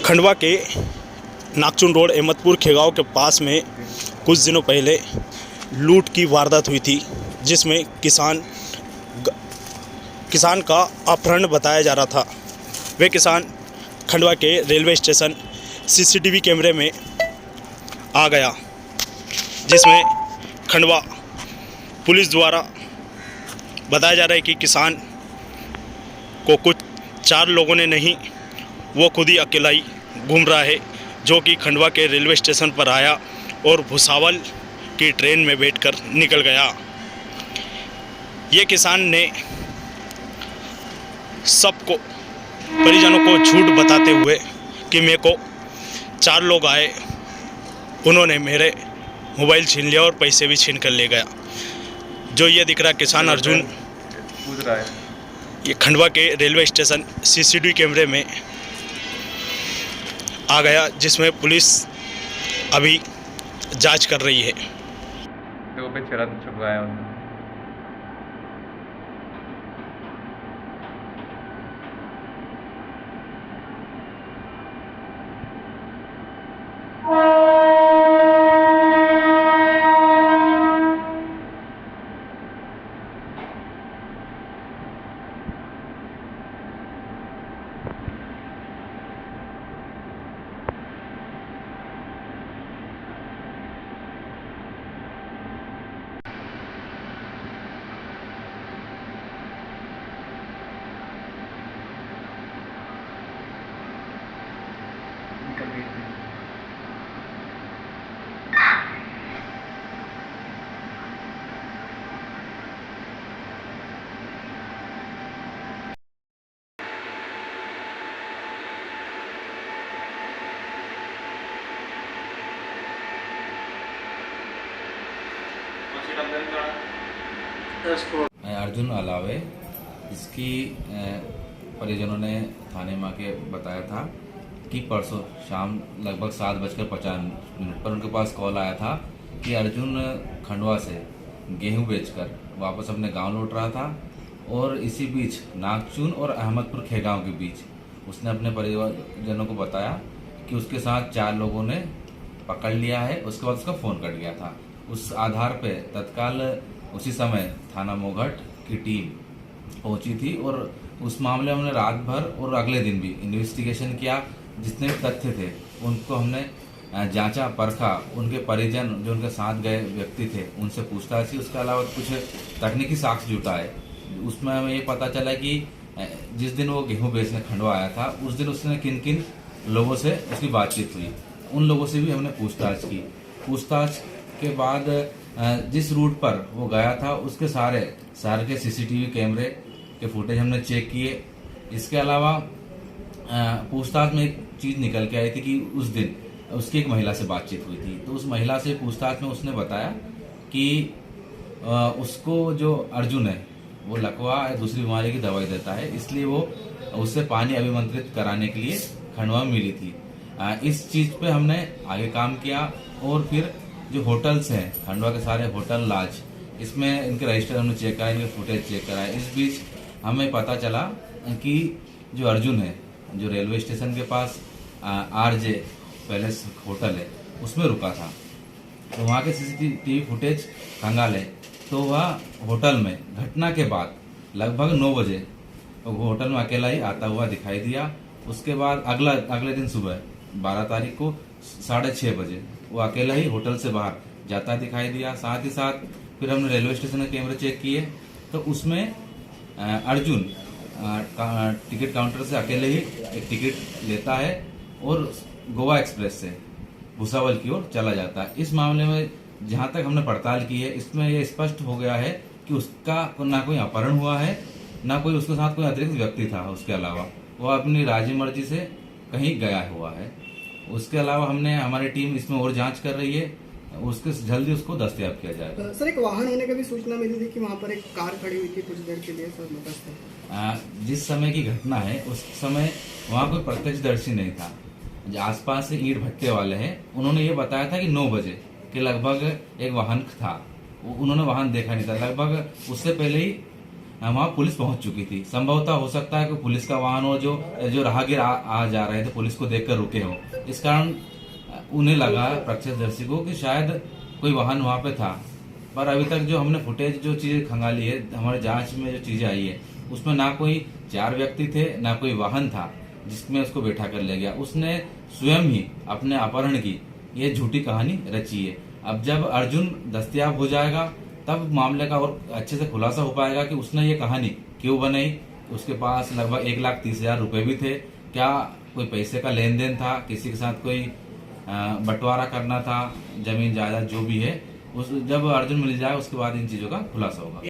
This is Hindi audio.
खंडवा के नागचुन रोड अहमदपुर खेगांव के पास में कुछ दिनों पहले लूट की वारदात हुई थी, जिसमें किसान का अपहरण बताया जा रहा था। वे किसान खंडवा के रेलवे स्टेशन सीसीटीवी कैमरे में आ गया, जिसमें खंडवा पुलिस द्वारा बताया जा रहा है कि किसान को कुछ 4 लोगों ने नहीं, वो खुद ही अकेला ही घूम रहा है, जो कि खंडवा के रेलवे स्टेशन पर आया और भुसावल की ट्रेन में बैठकर निकल गया। ये किसान ने सबको, परिजनों को झूठ बताते हुए कि मेरे को 4 लोग आए, उन्होंने मेरे मोबाइल छीन लिया और पैसे भी छीन कर ले गया। जो ये दिख रहा किसान अर्जुन पूछ रहा है, ये खंडवा के रेलवे स्टेशन सीसीटीवी कैमरे में आ गया, जिसमें पुलिस अभी जांच कर रही है। तो पे चढ़ा छुपवाया उन्होंने। अर्जुन अलावे इसकी परिजनों ने थाने में आके बताया था कि परसों शाम लगभग 7:50 पर उनके पास कॉल आया था कि अर्जुन खंडवा से गेहूं बेचकर वापस अपने गांव लौट रहा था और इसी बीच नागचुन और अहमदपुर खेगांव के बीच उसने अपने परिजनों को बताया कि उसके साथ 4 लोगों ने पकड़ लिया है। उसके बाद उसका फ़ोन कट गया था। उस आधार पे तत्काल उसी समय थाना मोघट की टीम पहुंची थी और उस मामले में हमने रात भर और अगले दिन भी इन्वेस्टिगेशन किया। जितने भी तथ्य थे उनको हमने जांचा, परखा, उनके परिजन जो उनके साथ गए व्यक्ति थे उनसे पूछताछ की। उसके अलावा कुछ तकनीकी साक्ष्य जुटाए। उसमें हमें ये पता चला कि जिस दिन वो गेहूं बेचने खंडवा आया था उस दिन उसने किन किन लोगों से उसकी बातचीत हुई, उन लोगों से भी हमने पूछताछ की। पूछताछ के बाद जिस रूट पर वो गया था उसके सारे शहर के सीसीटीवी कैमरे के फुटेज हमने चेक किए। इसके अलावा पूछताछ में एक चीज निकल के आई थी कि उस दिन उसकी एक महिला से बातचीत हुई थी। तो उस महिला से पूछताछ में उसने बताया कि उसको जो अर्जुन है वो लकवा या दूसरी बीमारी की दवाई देता है, इसलिए वो उससे पानी अभिमंत्रित कराने के लिए खंडवा में मिली थी। इस चीज पे हमने आगे काम किया और फिर जो होटल्स हैं खंडवा के सारे होटल लॉज, इसमें इनके रजिस्टर हमने चेक कराए, इनके फुटेज चेक कराए। इस बीच हमें पता चला कि जो अर्जुन है जो रेलवे स्टेशन के पास आरजे पैलेस होटल है उसमें रुका था, तो वहाँ के सीसीटीवी फुटेज खंगाले तो वह होटल में घटना के बाद लगभग 9 बजे वो होटल में अकेला ही आता हुआ दिखाई दिया। उसके बाद अगले दिन सुबह 12 तारीख को 6:30 बजे वो अकेला ही होटल से बाहर जाता दिखाई दिया। साथ ही साथ फिर हमने रेलवे स्टेशन के कैमरे चेक किए तो उसमें अर्जुन टिकट काउंटर से अकेले ही एक टिकट लेता है और गोवा एक्सप्रेस से भुसावल की ओर चला जाता है। इस मामले में जहां तक हमने पड़ताल की है इसमें यह स्पष्ट हो गया है कि उसका ना कोई अपहरण हुआ है, ना कोई उसके साथ कोई अतिरिक्त व्यक्ति था। उसके अलावा वह अपनी राजी मर्जी से कहीं गया हुआ है। उसके अलावा हमारी टीम इसमें और जांच कर रही है, उसके जल्दी उसको दस्तयाब किया जाएगा। सर, एक वाहन होने का भी सूचना मिली थी कि वहाँ पर एक कार खड़ी हुई थी कुछ देर के लिए। सर, जिस समय की घटना है उस समय वहाँ कोई प्रत्यक्षदर्शी नहीं था। जो आसपास से ईंट भट्टे वाले हैं उन्होंने ये बताया था कि 9 बजे के लगभग एक वाहन था, उन्होंने वाहन देखा नहीं था। लगभग उससे पहले ही वहाँ पुलिस पहुंच चुकी थी। संभवतः हो सकता है कि पुलिस का वाहन हो, जो राहगीर आ जा रहे थे पुलिस को देखकर रुके हो, इस कारण उन्हें लगा प्रत्यक्षदर्शी को कि शायद कोई वाहन वहां पे था। पर अभी तक जो हमने फुटेज जो चीजें खंगाली है, हमारे जांच में जो चीजें आई है, उसमें ना कोई 4 व्यक्ति थे, ना कोई वाहन था जिसमें उसको बैठा कर ले गया। उसने स्वयं ही अपने अपहरण की ये झूठी कहानी रची है। अब जब अर्जुन दस्तयाब हो जाएगा तब मामले का और अच्छे से खुलासा हो पाएगा कि उसने ये कहानी क्यों बनाई। उसके पास लगभग 1,30,000 रुपए भी थे। क्या कोई पैसे का लेन देन था, किसी के साथ कोई बंटवारा करना था, जमीन जायदाद जो भी है, उस जब अर्जुन मिल जाए उसके बाद इन चीजों का खुलासा होगा।